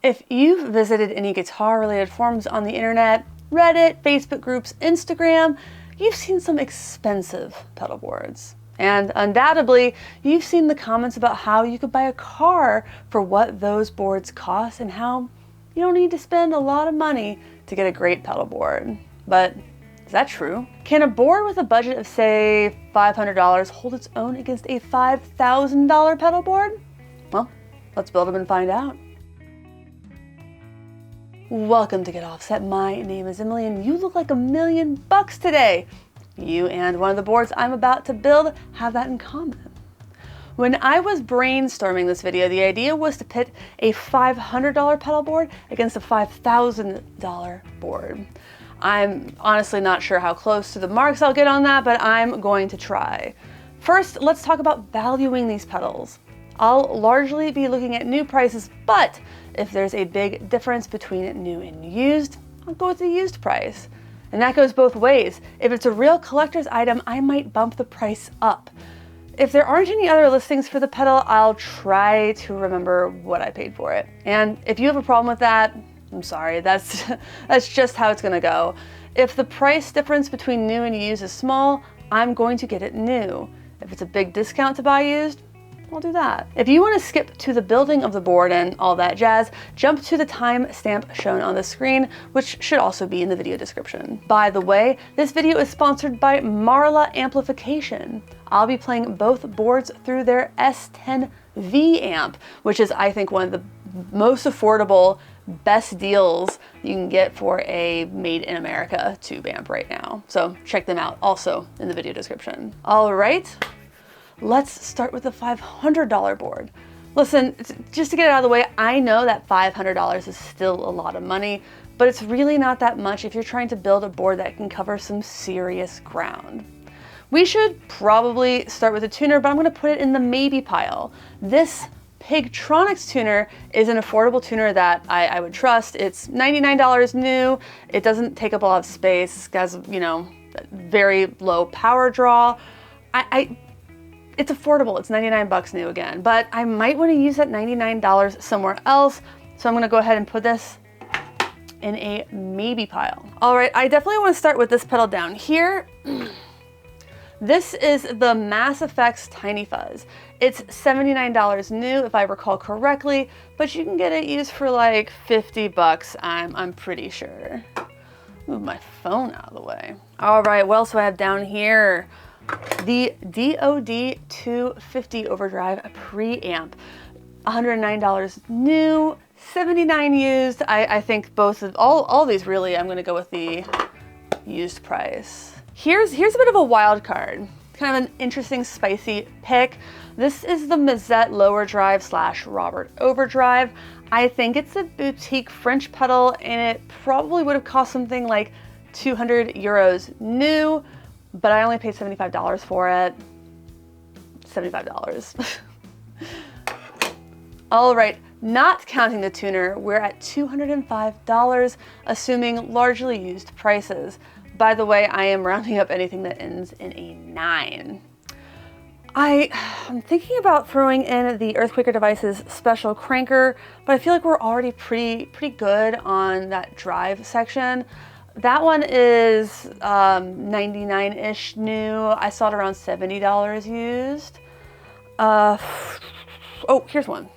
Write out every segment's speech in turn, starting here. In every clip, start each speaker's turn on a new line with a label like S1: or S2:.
S1: If you've visited any guitar-related forums on the internet, Reddit, Facebook groups, Instagram, you've seen some expensive pedal boards. And undoubtedly, you've seen the comments about how you could buy a car for what those boards cost and how you don't need to spend a lot of money to get a great pedal board. But is that true? Can a board with a budget of, say, $500 hold its own against a $5,000 pedal board? Well, let's build them and find out. Welcome to Get Offset. My name is Emily and you look like $1,000,000 today. You and one of the boards I'm about to build have that in common. When I was brainstorming this video, the idea was to pit a $500 pedal board against a $5,000 board. I'm honestly not sure how close to the marks I'll get on that, but I'm going to try. First, let's talk about valuing these pedals. I'll largely be looking at new prices, but if there's a big difference between new and used, I'll go with the used price. And that goes both ways. If it's a real collector's item, I might bump the price up. If there aren't any other listings for the pedal, I'll try to remember what I paid for it. And if you have a problem with that, I'm sorry, that's just how it's gonna go. If the price difference between new and used is small, I'm going to get it new. If it's a big discount to buy used, I'll do that. If you want to skip to the building of the board and all that jazz, jump to the timestamp shown on the screen, which should also be in the video description. By the way, this video is sponsored by Marla Amplification. I'll be playing both boards through their S10V amp, which is, I think, one of the most affordable, best deals you can get for a made in America tube amp right now. So check them out, also in the video description. All right. Let's start with the $500 board. Listen, just to get it out of the way, I know that $500 is still a lot of money, but it's really not that much if you're trying to build a board that can cover some serious ground. We should probably start with a tuner, but I'm gonna put it in the maybe pile. This Pigtronics tuner is an affordable tuner that I would trust. It's $99 new. It doesn't take up a lot of space, has, very low power draw. It's affordable, it's 99 bucks new again, but I might want to use that $99 somewhere else. So I'm gonna go ahead and put this in a maybe pile. All right, I definitely want to start with this pedal down here. This is the Mass Effects Tiny Fuzz. It's $79 new if I recall correctly, but you can get it used for like 50 bucks, I'm pretty sure. Move my phone out of the way. All right, what else do I have down here? The DOD 250 Overdrive preamp, $109 new, $79 used. I think both of all these really, I'm gonna go with the used price. Here's a bit of a wild card, kind of an interesting spicy pick. This is the Mazette Lower Drive / Robert Overdrive. I think it's a boutique French pedal and it probably would have cost something like 200 euros new, but I only paid $75 for it. $75. All right, not counting the tuner, we're at $205, assuming largely used prices. By the way, I am rounding up anything that ends in a 9. I'm thinking about throwing in the Earthquaker Devices special cranker, but I feel like we're already pretty good on that drive section. That one is 99-ish new. I saw it around $70 used. Oh, here's one.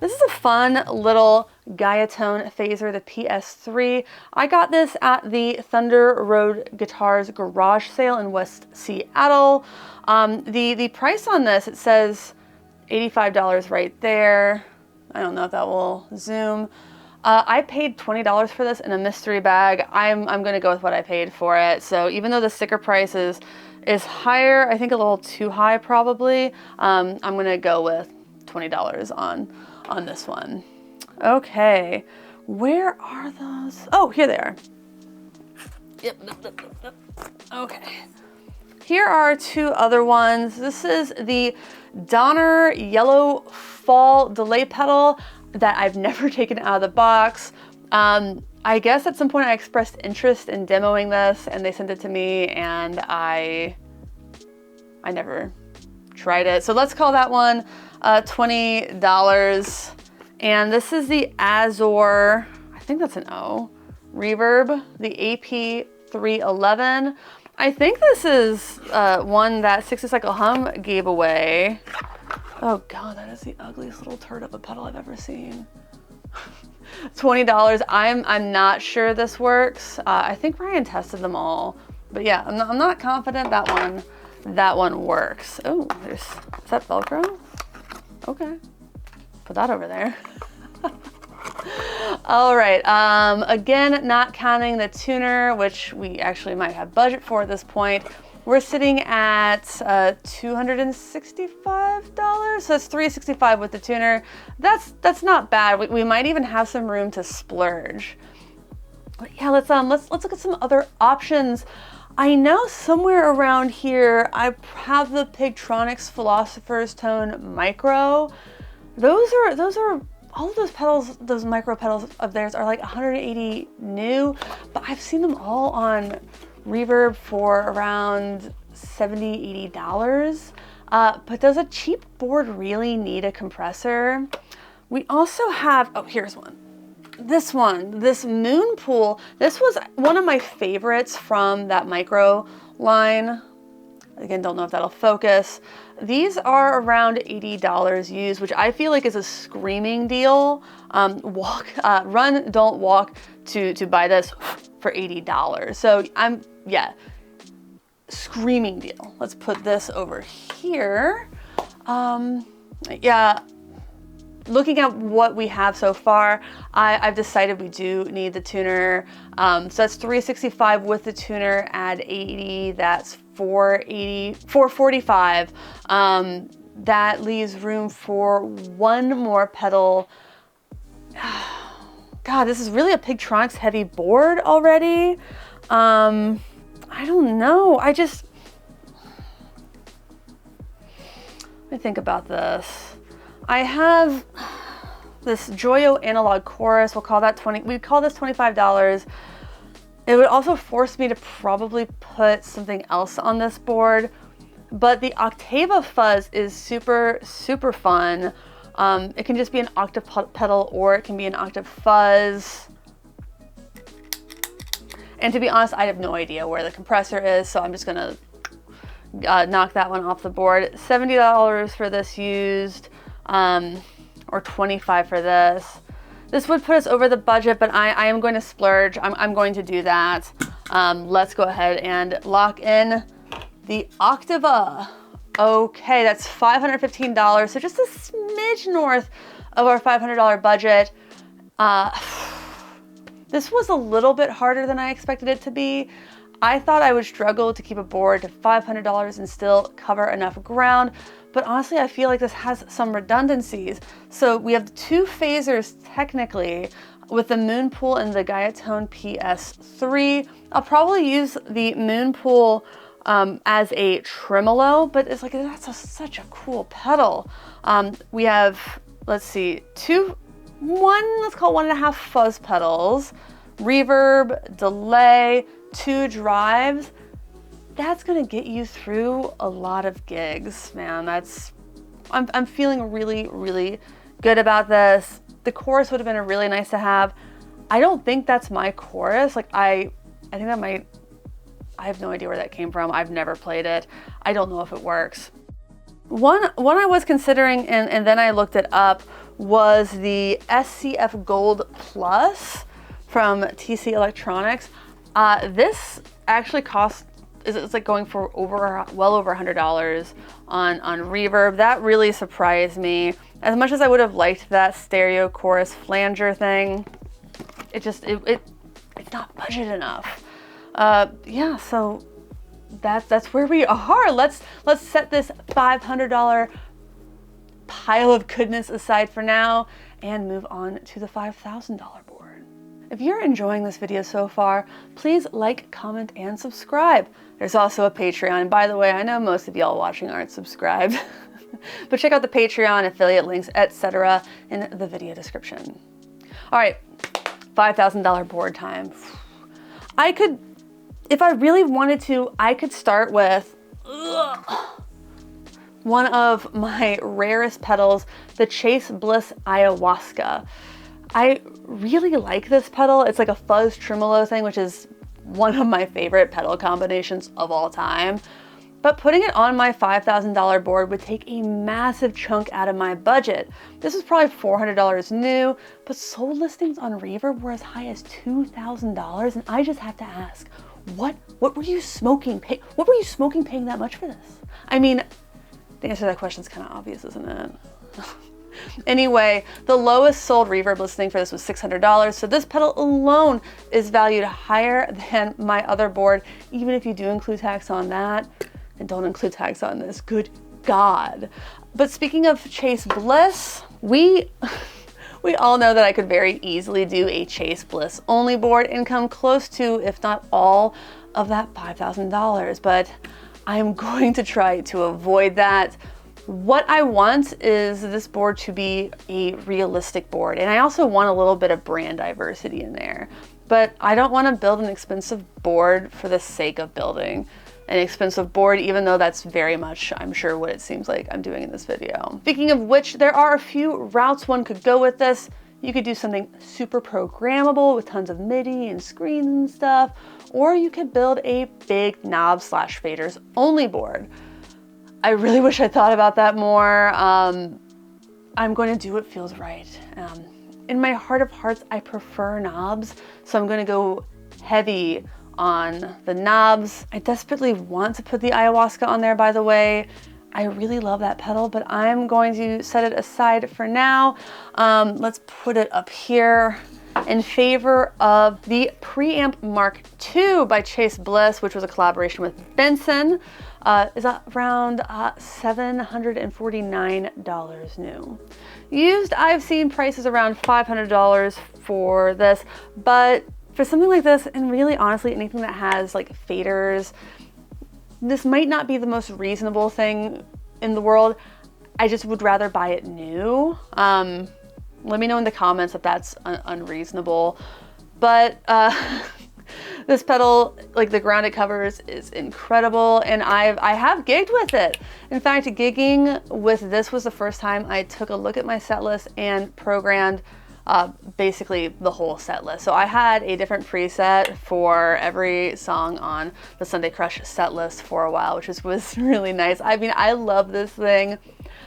S1: This is a fun little Gaiatone phaser, the PS3. I got this at the Thunder Road Guitars garage sale in West Seattle. The price on this, it says $85 right there. I don't know if that will zoom. I paid $20 for this in a mystery bag. I'm gonna go with what I paid for it. So even though the sticker price is higher, I think a little too high probably, I'm gonna go with $20 on this one. Okay, where are those? Oh, here they are. Yep. Okay. Here are two other ones. This is the Donner Yellow Fall delay pedal that I've never taken out of the box. I guess at some point I expressed interest in demoing this and they sent it to me and I never tried it. So let's call that one $20. And this is the Azor, I think that's an O, reverb, the AP311. I think this is one that 60 Cycle Hum gave away. Oh God, that is the ugliest little turd of a pedal I've ever seen. $20. I'm not sure this works. I think Ryan tested them all, but yeah, I'm not confident that one works. Oh, is that Velcro? Okay, put that over there. All right, again, not counting the tuner, which we actually might have budget for at this point. We're sitting at $265, so it's $365 with the tuner. That's not bad. We might even have some room to splurge. But yeah, let's look at some other options. I know somewhere around here I have the Pigtronics Philosopher's Tone Micro. Those are all of those pedals, those micro pedals of theirs are like 180 new, but I've seen them all on Reverb for around $70, $80. But does a cheap board really need a compressor? We also have, oh, here's one. This Moon Pool. This was one of my favorites from that micro line. Again, don't know if that'll focus. These are around $80 used, which I feel like is a screaming deal. Run, don't walk to buy this for $80. So yeah, screaming deal. Let's put this over here. Yeah, looking at what we have so far, I've decided we do need the tuner. So that's $365 with the tuner, add 80, that's $445. That leaves room for one more pedal. God, this is really a Pigtronics heavy board already. I don't know. Let me think about this. I have this Joyo analog chorus. We'll call that we call this $25. It would also force me to probably put something else on this board, but the Octava fuzz is super, super fun. It can just be an octave pedal or it can be an octave fuzz. And to be honest, I have no idea where the compressor is, so I'm just gonna knock that one off the board. $70 for this used, or $25 for this. This would put us over the budget, but I am going to splurge. I'm going to do that. Let's go ahead and lock in the Octava. Okay, that's $515, so just a smidge north of our $500 budget. This was a little bit harder than I expected it to be. I thought I would struggle to keep a board to $500 and still cover enough ground, but honestly, I feel like this has some redundancies. So we have two phasers technically with the Moon Pool and the Gaiatone PS3. I'll probably use the Moon Pool as a tremolo, but it's like, that's such a cool pedal. We have, let's see, let's call 1.5 fuzz pedals, reverb, delay, 2 drives. That's gonna get you through a lot of gigs, man. I'm feeling really, really good about this. The chorus would have been really nice to have. I don't think that's my chorus. Like I think that I have no idea where that came from. I've never played it. I don't know if it works. One I was considering, and then I looked it up, was the SCF Gold Plus from TC Electronics. This actually it's like going for well over $100 on Reverb. That really surprised me. As much as I would have liked that stereo chorus flanger thing, it's not budget enough. Yeah, so that's where we are. Let's set this $500 pile of goodness aside for now and move on to the $5,000 board. If you're enjoying this video so far, please like, comment, and subscribe. There's also a Patreon. And by the way, I know most of y'all watching aren't subscribed, but check out the Patreon, affiliate links, etc. in the video description. All right, $5,000 board time. If I really wanted to, I could start with one of my rarest pedals, the Chase Bliss Ayahuasca. I really like this pedal. It's like a fuzz tremolo thing, which is one of my favorite pedal combinations of all time. But putting it on my $5,000 board would take a massive chunk out of my budget. This is probably $400 new, but sold listings on Reverb were as high as $2,000, and I just have to ask, what were you smoking? What were you smoking paying that much for this? I mean, the answer to that question is kind of obvious, isn't it? Anyway, the lowest sold Reverb listing for this was $600, so this pedal alone is valued higher than my other board, even if you do include tax on that. And don't include tags on this, good God. But speaking of Chase Bliss, we all know that I could very easily do a Chase Bliss only board and come close to, if not all, of that $5,000, but I'm going to try to avoid that. What I want is this board to be a realistic board, and I also want a little bit of brand diversity in there, but I don't want to build an expensive board for the sake of building an expensive board, even though that's very much, I'm sure, what it seems like I'm doing in this video. Speaking of which, there are a few routes one could go with this. You could do something super programmable with tons of MIDI and screens and stuff, or you could build a big knob / faders only board. I really wish I thought about that more. I'm going to do what feels right. In my heart of hearts, I prefer knobs, so I'm going to go heavy on the knobs. I desperately want to put the ayahuasca on there, by the way. I really love that pedal, but I'm going to set it aside for now. Let's put it up here in favor of the Preamp Mark II by Chase Bliss, which was a collaboration with Benson. Is around $749 new. Used, I've seen prices around $500 for this, but for something like this, and really honestly anything that has like faders, this might not be the most reasonable thing in the world. I just would rather buy it new. Let me know in the comments if that's unreasonable. But this pedal, like the ground it covers, is incredible, and I have gigged with it. In fact, gigging with this was the first time I took a look at my set list and programmed basically the whole set list. So I had a different preset for every song on the Sunday Crush set list for a while, which was really nice. I mean, I love this thing.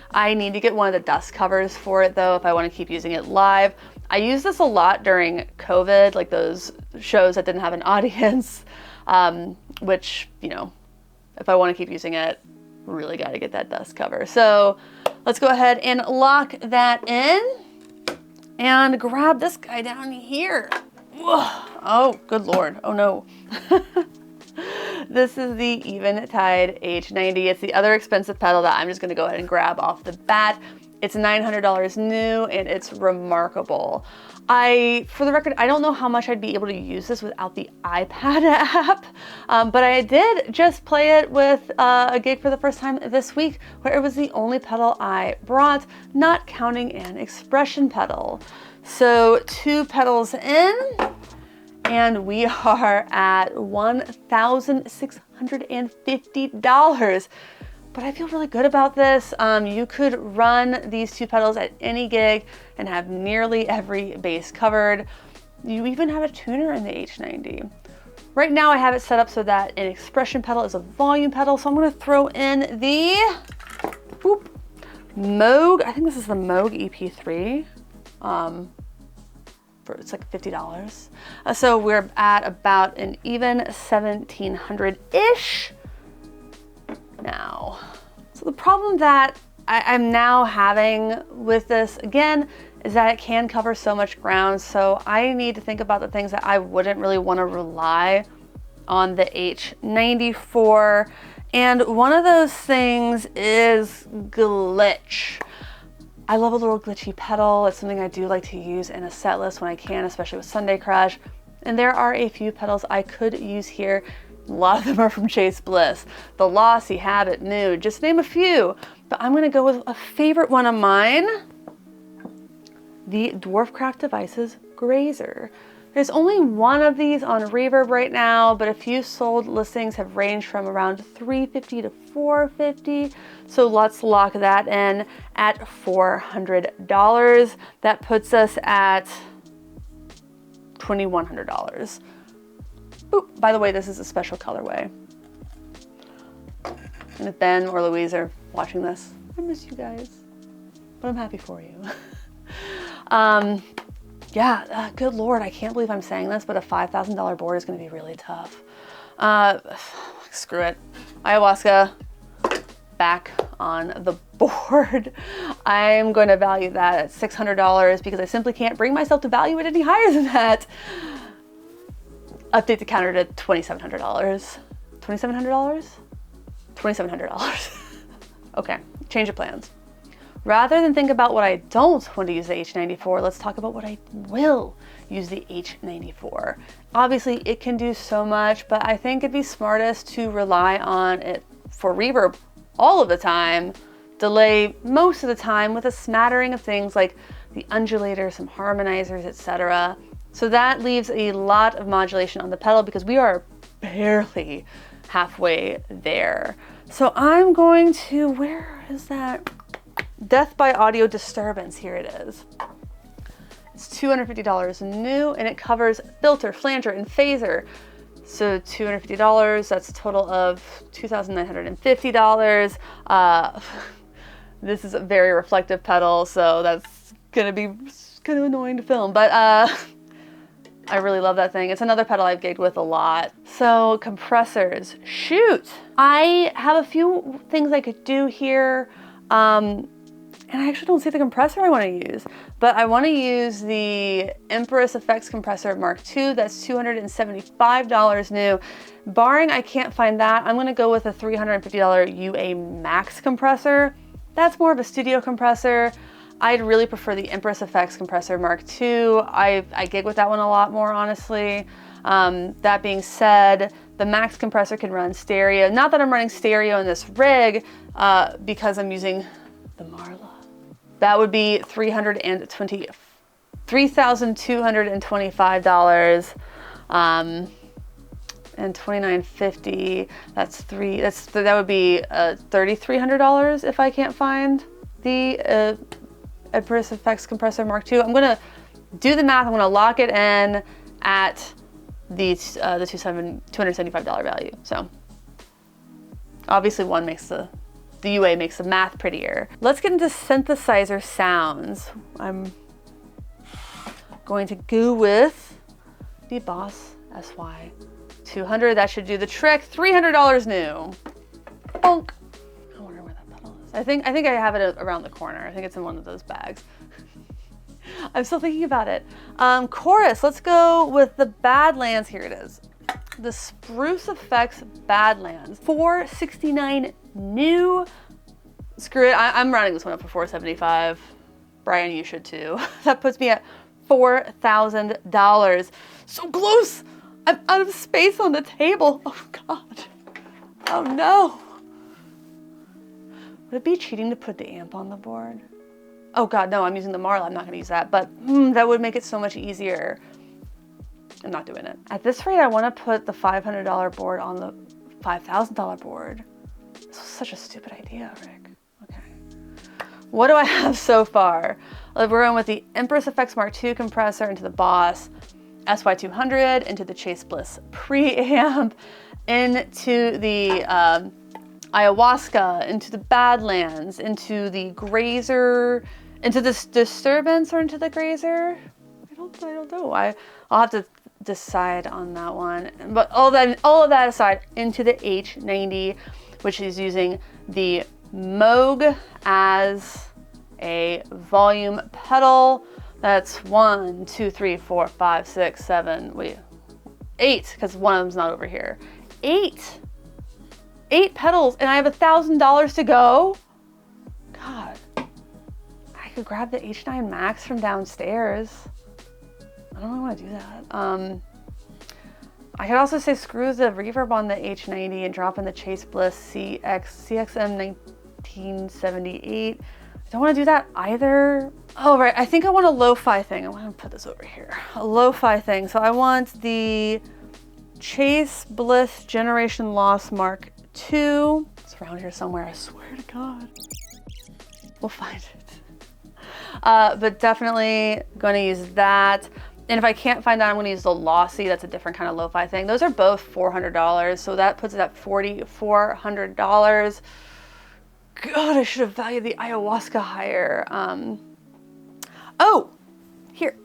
S1: I need to get one of the dust covers for it though if I want to keep using it live. I use this a lot during COVID, like those shows that didn't have an audience, which, you know, if I want to keep using it, really got to get that dust cover. So let's go ahead and lock that in. And grab this guy down here. Oh, good Lord. Oh no. This is the Eventide H90. It's the other expensive pedal that I'm just gonna go ahead and grab off the bat. It's $900 new and it's remarkable. For the record, I don't know how much I'd be able to use this without the iPad app, but I did just play it with a gig for the first time this week, where it was the only pedal I brought, not counting an expression pedal. So 2 pedals in, and we are at $1,650. But I feel really good about this. You could run these 2 pedals at any gig and have nearly every bass covered. You even have a tuner in the H90. Right now I have it set up so that an expression pedal is a volume pedal, so I'm gonna throw in the Moog. I think this is the Moog EP3. It's like $50. So we're at about an even 1,700-ish. Now, so the problem that I'm now having with this, again, is that it can cover so much ground, so I need to think about the things that I wouldn't really want to rely on the H90 for, and one of those things is glitch. I love a little glitchy pedal. It's something I do like to use in a set list when I can, especially with Sunday Crush, and there are a few pedals I could use here. A lot of them are from Chase Bliss. The Lossy, Habit, Nude, just name a few. But I'm gonna go with a favorite one of mine, the Dwarfcraft Devices Grazer. There's only one of these on Reverb right now, but a few sold listings have ranged from around $350 to $450. So let's lock that in at $400. That puts us at $2,100. Boop. By the way, this is a special colorway. And if Ben or Louise are watching this, I miss you guys, but I'm happy for you. Yeah, good Lord, I can't believe I'm saying this, but a $5,000 board is going to be really tough. Screw it. Ayahuasca, back on the board. I'm going to value that at $600 because I simply can't bring myself to value it any higher than that. Update the counter to $2,700. $2,700? $2,700. Okay, change of plans. Rather than think about what I don't want to use the H94, let's talk about what I will use the H94 for. Obviously, it can do so much, but I think it'd be smartest to rely on it for reverb all of the time, delay most of the time with a smattering of things like the undulator, some harmonizers, etc. So that leaves a lot of modulation on the pedal because we are barely halfway there. So I'm going to, where is that? Death by Audio Disturbance, here it is. It's $250 new and it covers filter, flanger, and phaser. So $250, that's a total of $2,950. This is a very reflective pedal, so that's gonna be kind of annoying to film, but I really love that thing. It's another pedal I've gigged with a lot. So compressors, shoot. I have a few things I could do here. And I actually don't see the compressor I want to use, but I want to use the Empress Effects Compressor Mark II. That's $275 new. Barring I can't find that, I'm going to go with a $350 UA Max compressor. That's more of a studio compressor. I'd really prefer the Empress Effects Compressor Mark II. I gig with that one a lot more, honestly. That being said, the Max compressor can run stereo. Not that I'm running stereo in this rig, because I'm using the Marla. That would be $3,225, and $2,950. That would be $3,300 if I can't find the Empress Effects Compressor Mark II. I'm gonna do the math. I'm gonna lock it in at the $275 value. So obviously one makes the UA makes the math prettier. Let's get into synthesizer sounds. I'm going to go with the Boss SY 200. That should do the trick. $300 new. Bonk. I wonder where that pedal is. I think I have it around the corner. I think it's in one of those bags. I'm still thinking about it. Chorus. Let's go with the Badlands. Here it is. The Spruce Effects Badlands. $469 new. Screw it. I'm rounding this one up for $475. Brian, you should too. That puts me at $4,000. So close. I'm out of space on the table. Oh God. Oh no. Would it be cheating to put the amp on the board? Oh God, no, I'm using the Marla. I'm not gonna use that, but that would make it so much easier. I'm not doing it. At this rate, I wanna put the $500 board on the $5,000 board. This was such a stupid idea, Rick. Okay. What do I have so far? We're going with the Empress Effects Mark II compressor into the Boss SY200, into the Chase Bliss preamp, into the Ayahuasca, into the Badlands, into the Grazer, into this Disturbance, or into the Grazer? I don't know. I'll have to decide on that one. But all of that aside, into the H90, which is using the Moog as a volume pedal. That's 1, 2, 3, 4, 5, 6, 7, wait, 8, because one of them's not over here. 8 pedals, and I have $1,000 to go. God, I could grab the H9 Max from downstairs. I don't really want to do that. I could also say screw the reverb on the H90 and drop in the Chase Bliss CXM 1978. don't want to do that either. Oh, right. I think I want a lo-fi thing. I want to put this over here. A lo-fi thing. So I want the Chase Bliss Generation Loss Mark II. It's around here somewhere. I swear to God. We'll find it. But definitely going to use that. And if I can't find that, I'm going to use the Lossy. That's a different kind of lo-fi thing. Those are both $400. So that puts it at $4,400. God, I should have valued the ayahuasca higher. Oh, here.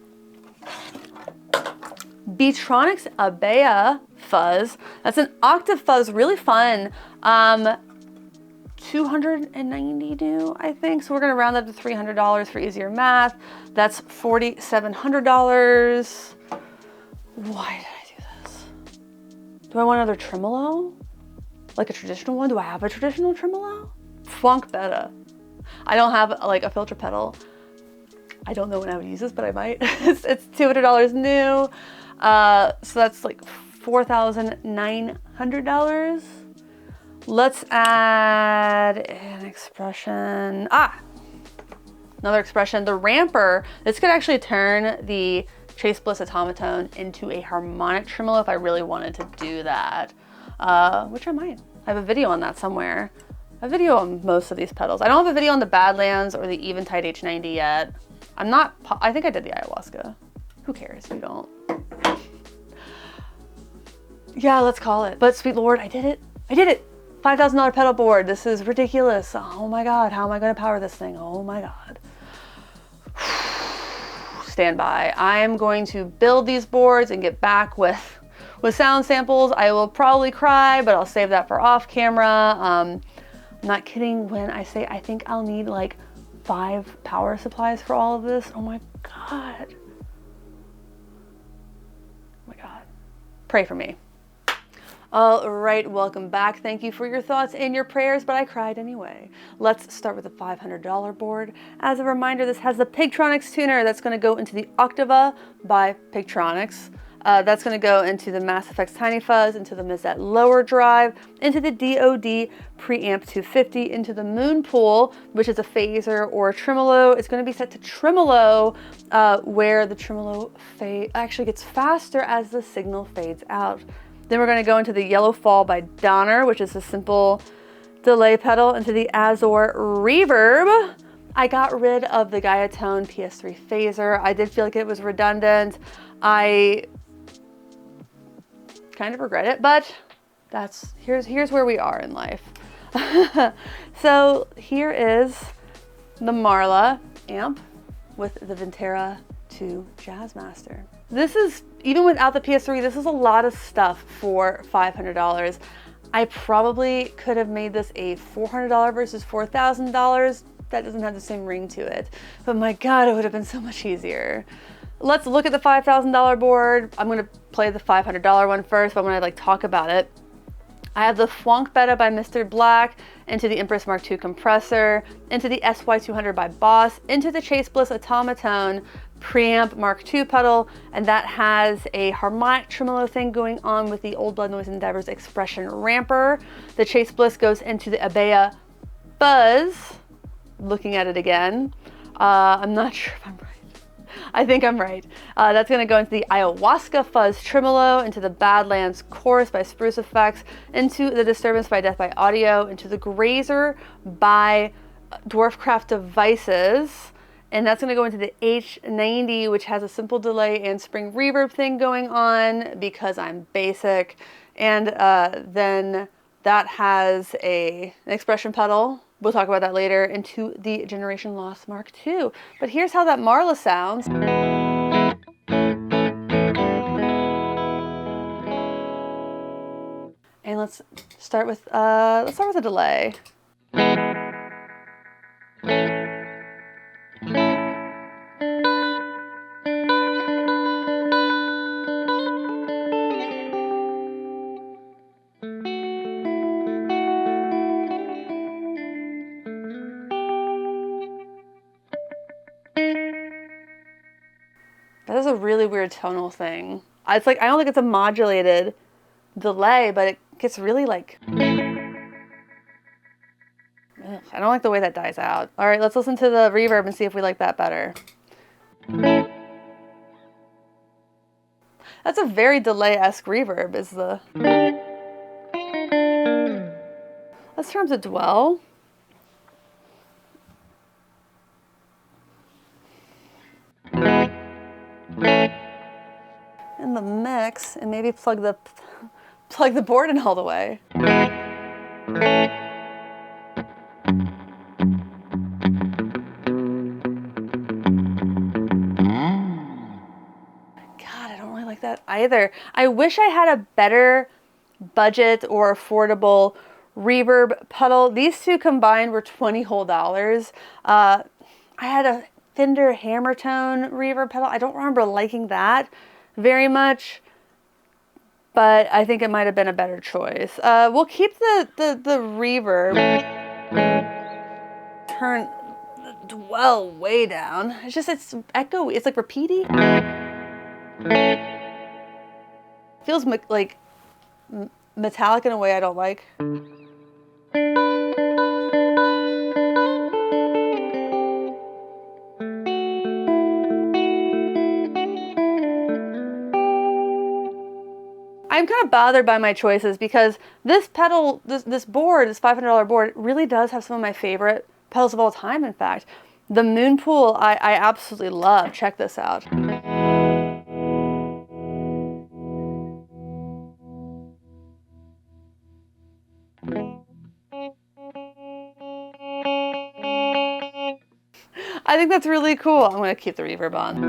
S1: Beatronics Abea Fuzz. That's an octave fuzz, really fun. 290 new, I think. So we're gonna round up to $300 for easier math. That's $4,700. Why did I do this? Do I want another tremolo? Like a traditional one? Do I have a traditional tremolo? Funk Beta. I don't have like a filter pedal. I don't know when I would use this, but I might. It's $200 new. So that's like $4,900. Let's add an expression. Another expression, the ramper. This could actually turn the Chase Bliss automaton into a harmonic tremolo if I really wanted to do that, which I might. I have a video on that somewhere. A video on most of these pedals. I don't have a video on the Badlands or the Eventide H90 yet. I think I did the ayahuasca. Who cares if you don't? Yeah, let's call it. But sweet Lord, I did it. I did it. $5,000 pedal board. This is ridiculous. Oh my God, how am I gonna power this thing? Oh my God. Stand by. I'm going to build these boards and get back with sound samples. I will probably cry, but I'll save that for off camera. I'm not kidding when I say I think I'll need like 5 power supplies for all of this. Oh my God. Oh my God. Pray for me. All right, welcome back. Thank you for your thoughts and your prayers, but I cried anyway. Let's start with the $500 board. As a reminder, this has the Pigtronics tuner that's going to go into the Octava by Pigtronics. That's going to go into the Mass Effects Tiny Fuzz, into the Mizet lower drive, into the DoD preamp 250, into the Moon Pool, which is a phaser or a tremolo. It's going to be set to tremolo, where the tremolo actually gets faster as the signal fades out. Then we're going to go into the Yellow Fall by Donner, which is a simple delay pedal, into the Azor Reverb. I got rid of the Gaiatone PS3 phaser. I did feel like it was redundant. I kind of regret it, but here's where we are in life. So here is the Marla amp with the Ventera 2 Jazzmaster. This is, even without the PS3, this is a lot of stuff for $500. I probably could have made this a $400 versus $4,000. That doesn't have the same ring to it. But my God, it would have been so much easier. Let's look at the $5,000 board. I'm gonna play the $500 one first, but when I talk about it, I have the Funk Beta by Mr. Black, into the Empress Mark II compressor, into the SY200 by Boss, into the Chase Bliss Automaton preamp Mark II pedal, and that has a harmonic tremolo thing going on with the Old Blood Noise Endeavors Expression Ramper. The Chase Bliss goes into the Abea Buzz. Looking at it again, I'm not sure if I'm right. I think I'm right. That's going to go into the Ayahuasca Fuzz Tremolo, into the Badlands Chorus by Spruce Effects, into the Disturbance by Death by Audio, into the Grazer by Dwarfcraft Devices, and that's going to go into the H90, which has a simple delay and spring reverb thing going on because I'm basic, and then that has an expression pedal. We'll talk about that later, into the Generation Loss Mark II. But here's how that Marla sounds. And let's start with a delay. That is a really weird tonal thing. It's like, I don't think it's a modulated delay, but it gets really like, ugh. I don't like the way that dies out. All right, let's listen to the reverb and see if we like that better. That's a very delay-esque reverb, is the... Let's turn up the dwell. In the mix, and maybe plug the board in all the way. That either. I wish I had a better budget or affordable reverb pedal. These two combined were $20 whole. I had a Fender Hammer Tone reverb pedal. I don't remember liking that very much, but I think it might have been a better choice. We'll keep the reverb. Turn the dwell way down. It's echoey. It's like repeaty. Feels like metallic in a way I don't like. I'm kind of bothered by my choices because this pedal, this board, this $500 board, really does have some of my favorite pedals of all time, in fact. The Moonpool, I absolutely love. Check this out. I think that's really cool. I'm going to keep the reverb on.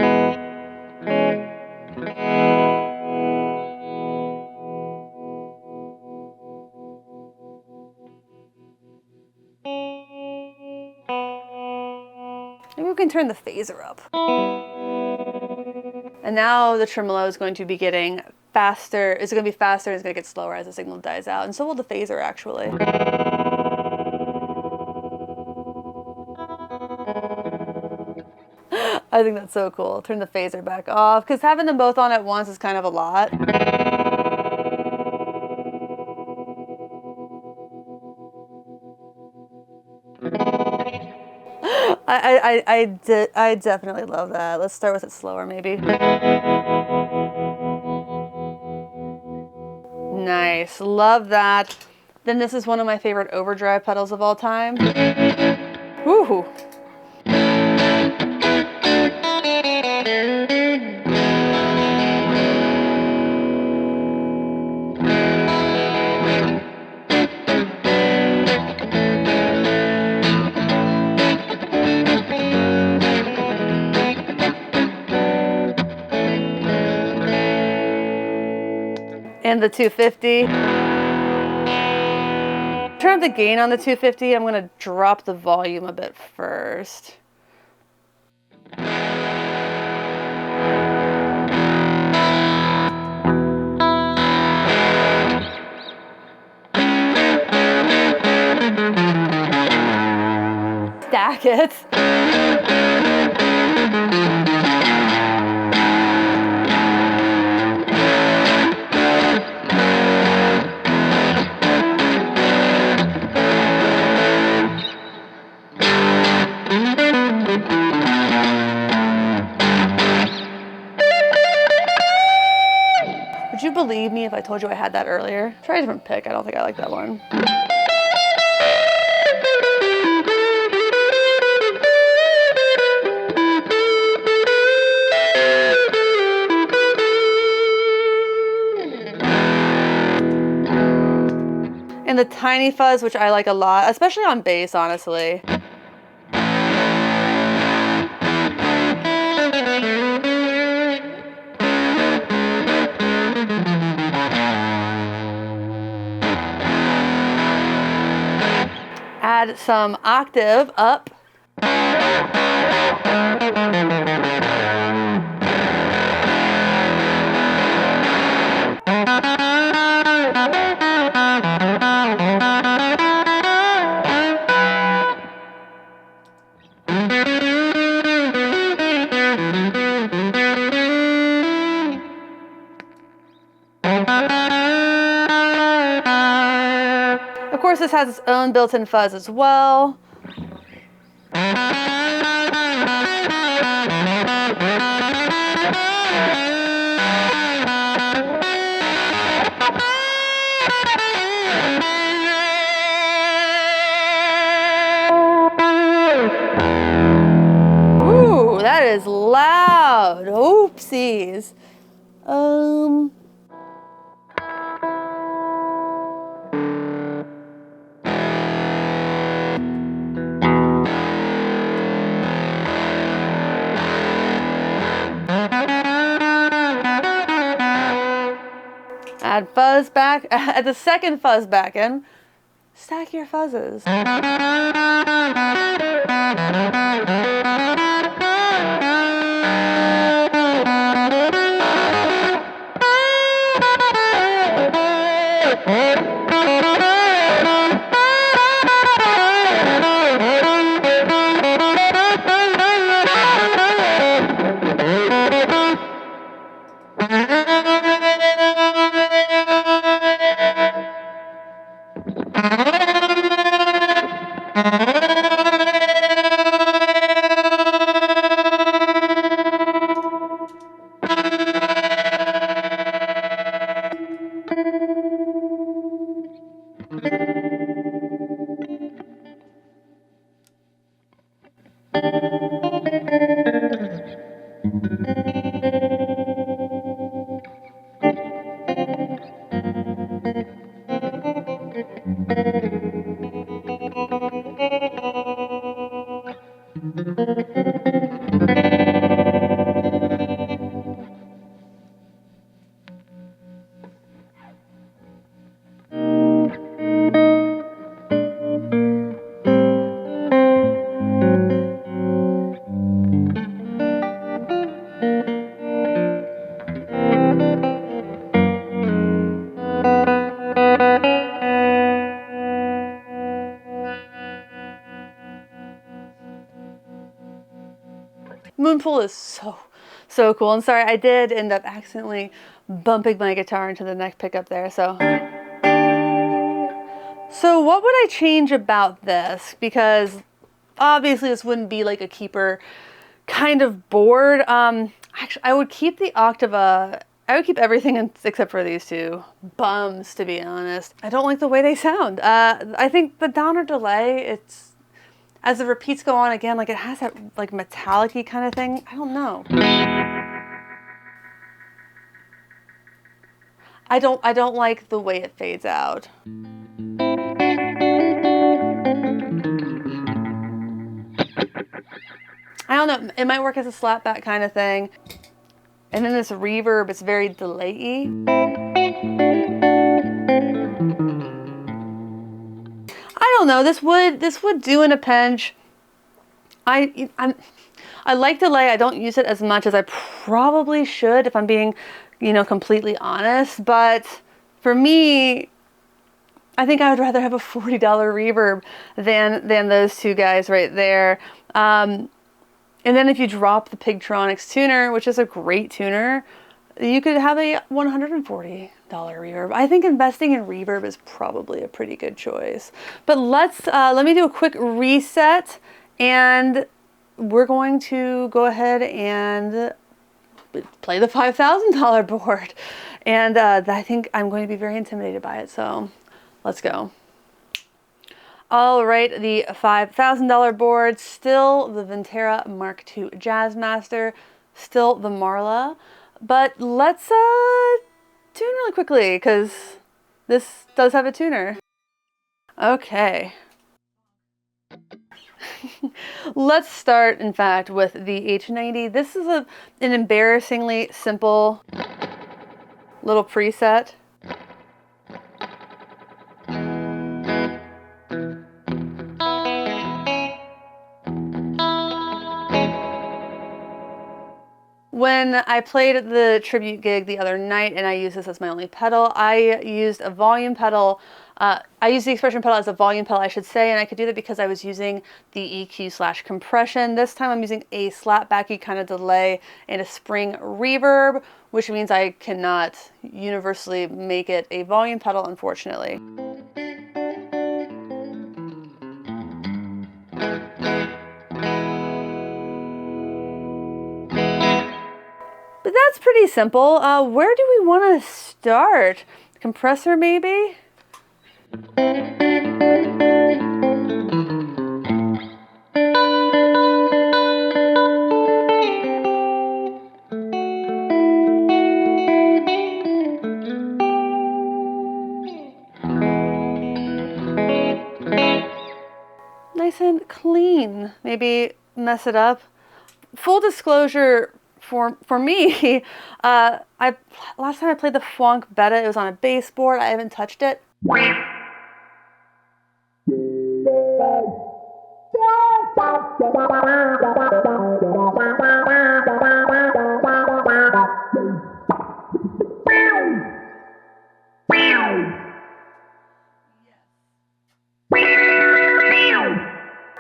S1: Maybe we can turn the phaser up. And now the tremolo is going to be getting faster. It's going to be faster and it's going to get slower as the signal dies out. And so will the phaser, actually. I think that's so cool. Turn the phaser back off, because having them both on at once is kind of a lot. I definitely love that. Let's start with it slower, maybe. Nice, love that. Then this is one of my favorite overdrive pedals of all time. Woohoo! And the 250. Turn up the gain on the 250. I'm going to drop the volume a bit first. Stack it. Would you believe me if I told you I had that earlier? Try a different pick. I don't think I like that one. And the tiny fuzz, which I like a lot, especially on bass, honestly. Add some octave up. Of course, this has its own built-in fuzz as well. Ooh, that is loud. Oopsies. Add fuzz back, add the second fuzz back in. Stack your fuzzes. Moonpool is so cool. And sorry, I did end up accidentally bumping my guitar into the neck pickup there. So what would I change about this? Because obviously this wouldn't be like a keeper kind of board. Actually, I would keep the Octava. I would keep everything except for these two bums, to be honest. I don't like the way they sound. I think the downer delay, it's, as the repeats go on again, like it has that like metallic-y kind of thing. I don't know. I don't like the way it fades out. I don't know, it might work as a slapback kind of thing. And then this reverb is very delay-y. I don't know, this would do in a pinch. I like delay. I don't use it as much as I probably should, if I'm being, completely honest. But for me, I think I would rather have a $40 reverb than those two guys right there. And then if you drop the Pigtronics tuner, which is a great tuner, you could have a $140 reverb. I think investing in reverb is probably a pretty good choice. But let me do a quick reset, and we're going to go ahead and play the $5,000 board. And I think I'm going to be very intimidated by it, so let's go. All right, the $5,000 board, still the Ventera Mark II Jazzmaster, still the Marla, but let's tune really quickly because this does have a tuner. Okay. Let's start, in fact, with the H90. This is an embarrassingly simple little preset. When I played at the tribute gig the other night and I used this as my only pedal, I used a volume pedal. I used the expression pedal as a volume pedal, I should say, and I could do that because I was using the EQ/compression. This time I'm using a slapbacky kind of delay and a spring reverb, which means I cannot universally make it a volume pedal, unfortunately. pretty simple. Where do we want to start? Compressor, maybe? Nice and clean. Maybe mess it up. Full disclosure, for me, last time I played the Funk Beta, it was on a baseboard. I haven't touched it.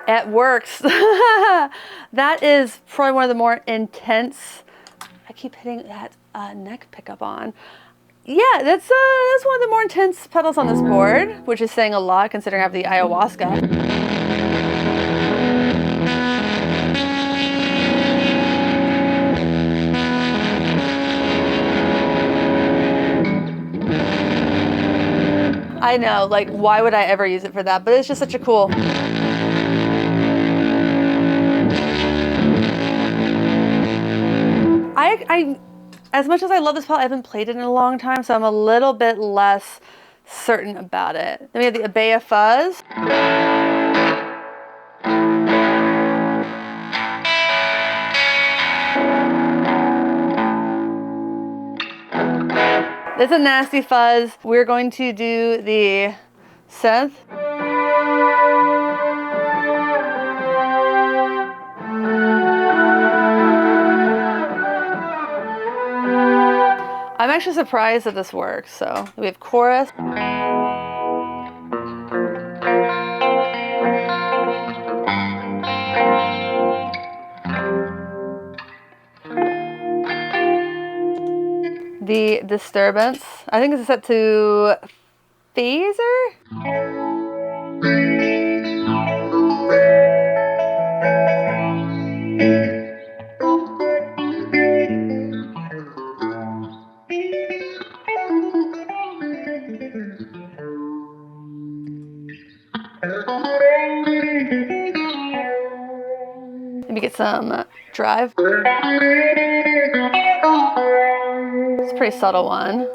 S1: It works. That is probably one of the more intense. I keep hitting that neck pickup on. Yeah, that's one of the more intense pedals on this board, which is saying a lot considering I have the ayahuasca. I know, like, why would I ever use it for that? But it's just such a cool. As much as I love this pedal, I haven't played it in a long time, so I'm a little bit less certain about it. Then we have the Abea Fuzz. This is a nasty fuzz. We're going to do the synth. I'm actually surprised that this works. So we have chorus. The disturbance, I think it's set to phaser. Maybe get some drive. It's a pretty subtle one.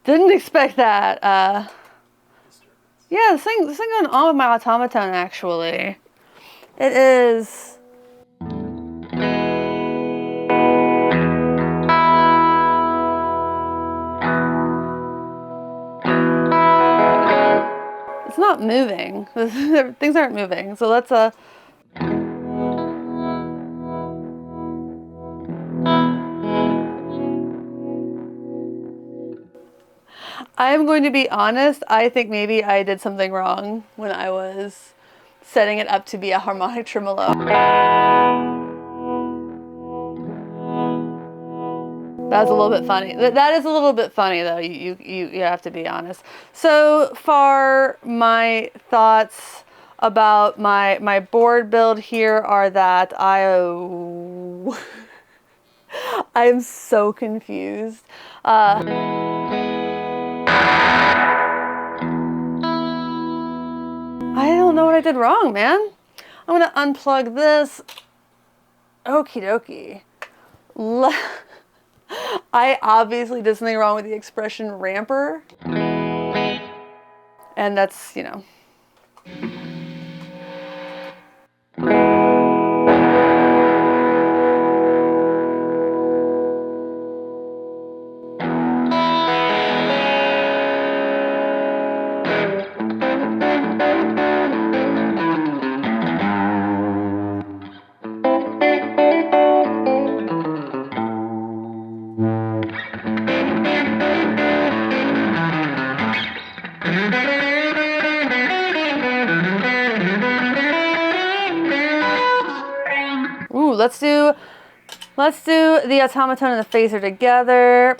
S1: Didn't expect that. Yeah, this thing going on with my automaton, actually. It is. It's not moving. Things aren't moving. So let's I'm going to be honest, I think maybe I did something wrong when I was setting it up to be a harmonic tremolo. That's a little bit funny. That is a little bit funny though, you have to be honest. So far, my thoughts about my board build here are that I'm so confused. I don't know what I did wrong, man. I'm gonna unplug this. Okie dokie. I obviously did something wrong with the expression ramper. And that's, you know. let's do the automaton and the phaser together.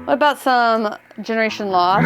S1: What about some generation loss?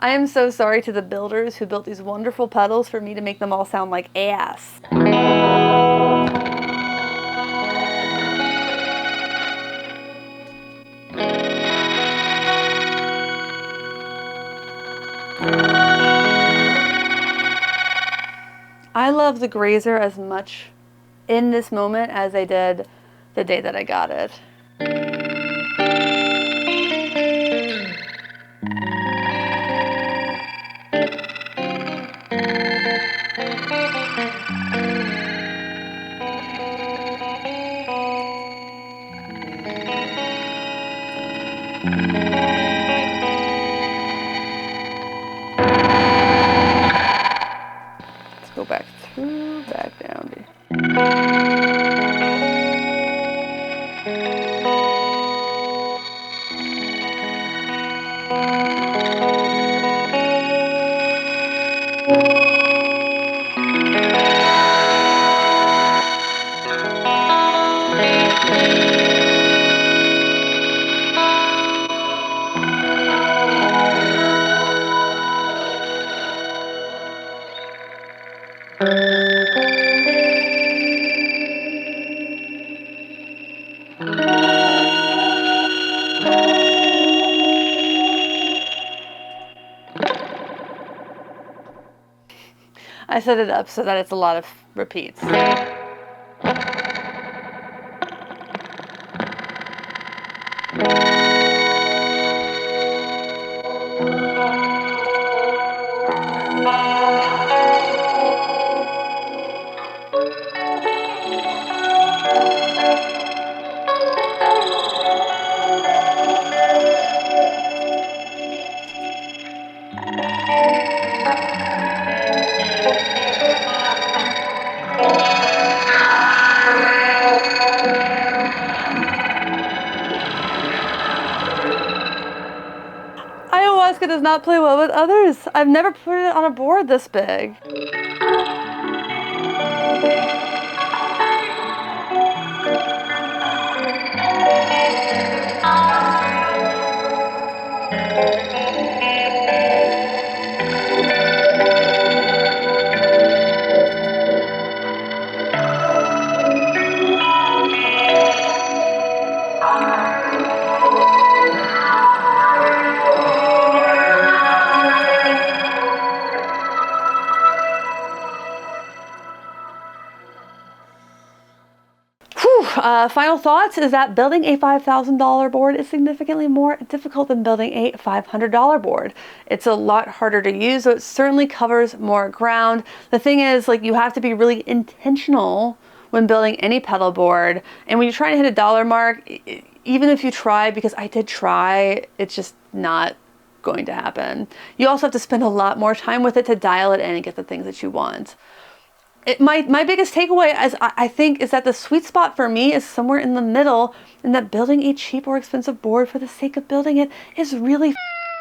S1: I am so sorry to the builders who built these wonderful pedals for me to make them all sound like ass. I love the Grazer as much in this moment as I did the day that I got it. Let's go back through, back down. I set it up so that it's a lot of repeats. Ayahuasca does not play well with others. I've never put it on a board this big. Final thoughts is that building a $5,000 board is significantly more difficult than building a $500 board. It's a lot harder to use, so it certainly covers more ground. The thing is, like, you have to be really intentional when building any pedal board. And when you're trying to hit a dollar mark, even if you try, because I did try, it's just not going to happen. You also have to spend a lot more time with it to dial it in and get the things that you want. My biggest takeaway I think is that the sweet spot for me is somewhere in the middle, and that building a cheap or expensive board for the sake of building it is really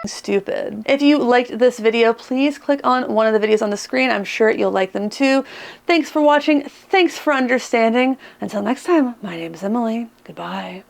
S1: stupid. If you liked this video, please click on one of the videos on the screen. I'm sure you'll like them too. Thanks for watching. Thanks for understanding. Until next time, my name is Emily. Goodbye.